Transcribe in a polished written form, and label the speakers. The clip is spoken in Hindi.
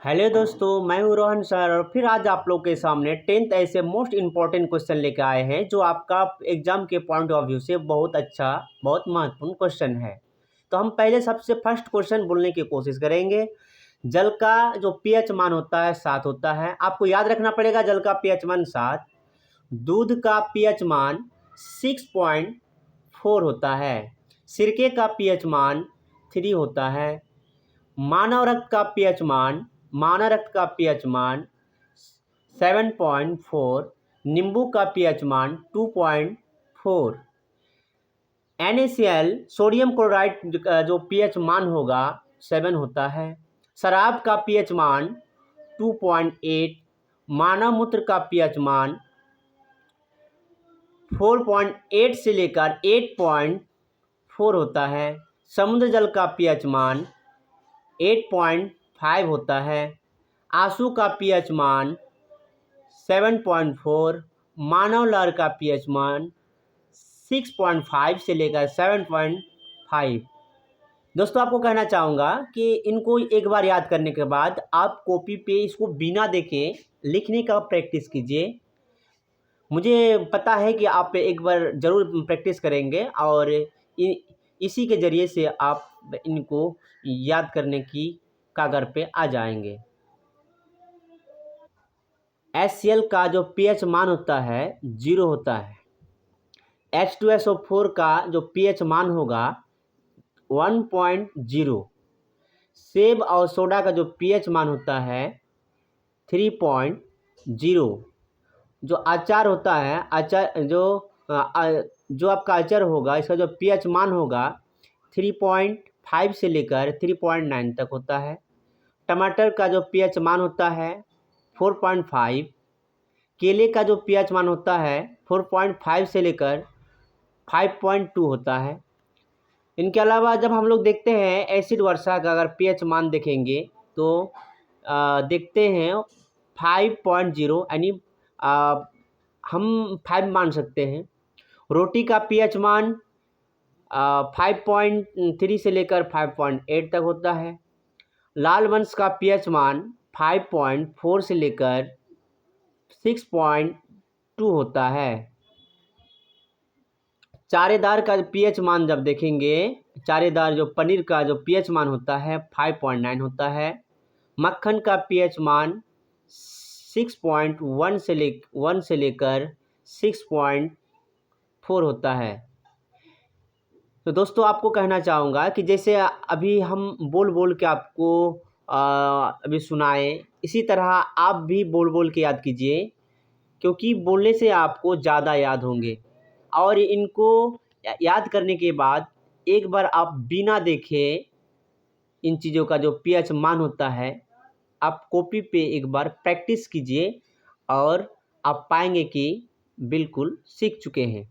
Speaker 1: हेलो दोस्तों, मैं हूं रोहन सर और फिर आज आप लोग के सामने 10th ऐसे मोस्ट इम्पॉर्टेंट क्वेश्चन लेकर आए हैं जो आपका एग्जाम के पॉइंट ऑफ व्यू से बहुत अच्छा, बहुत महत्वपूर्ण क्वेश्चन है। तो हम पहले सबसे फर्स्ट क्वेश्चन बोलने की कोशिश करेंगे। जल का जो पीएच मान होता है 7 होता है। आपको याद रखना पड़ेगा जल का पीएच मान 7। दूध का पीएच मान 6.4 होता है। सिरके का पीएच मान 3 होता है। मानव रक्त का पीएच मान 7.4। नींबू का पीएच मान 2.4। NaCl सोडियम क्लोराइड जो पीएच मान होगा 7 होता है। शराब का पीएच मान 2.8। मानव मूत्र का पीएच मान 4.8 से लेकर 8.4 होता है। समुद्र जल का पीएच मान 8.5 होता है। आंसू का पीएच मान 7.4। मानव लहर का पीएच मान 6.5 से लेकर 7.5। दोस्तों, आपको कहना चाहूँगा कि इनको एक बार याद करने के बाद आप कॉपी पे इसको बिना देखे लिखने का प्रैक्टिस कीजिए। मुझे पता है कि आप एक बार ज़रूर प्रैक्टिस करेंगे और इसी के ज़रिए से आप इनको याद करने की कागर पे आ जाएंगे। HCl का जो pH मान होता है 0 होता है। H2SO4 का जो pH मान होगा 1.0। सेब और सोडा का जो pH मान होता है 3.0। जो अचार होता है, जो आपका अचार होगा इसका जो pH मान होगा 3.5 से लेकर 3.9 तक होता है। टमाटर का जो pH मान होता है 4.5। केले का जो pH मान होता है 4.5 से लेकर 5.2 होता है। इनके अलावा जब हम लोग देखते हैं एसिड वर्षा का अगर pH मान देखेंगे तो देखते हैं 5.0, यानी हम 5 मान सकते हैं। रोटी का pH मान 5.3 से लेकर 5.8 तक होता है। लाल वंश का pH मान 5.4 से लेकर 6.2 होता है। चारेदार का pH मान जब देखेंगे, चारेदार जो पनीर का जो pH मान होता है 5.9 होता है। मक्खन का pH मान 6.1 से लेकर 6.4 होता है। तो दोस्तों, आपको कहना चाहूँगा कि जैसे अभी हम बोल बोल के आपको अभी सुनाए, इसी तरह आप भी बोल बोल के याद कीजिए, क्योंकि बोलने से आपको ज़्यादा याद होंगे। और इनको याद करने के बाद एक बार आप बिना देखे इन चीज़ों का जो pH मान होता है आप कॉपी पे एक बार प्रैक्टिस कीजिए और आप पाएंगे कि बिल्कुल सीख चुके हैं।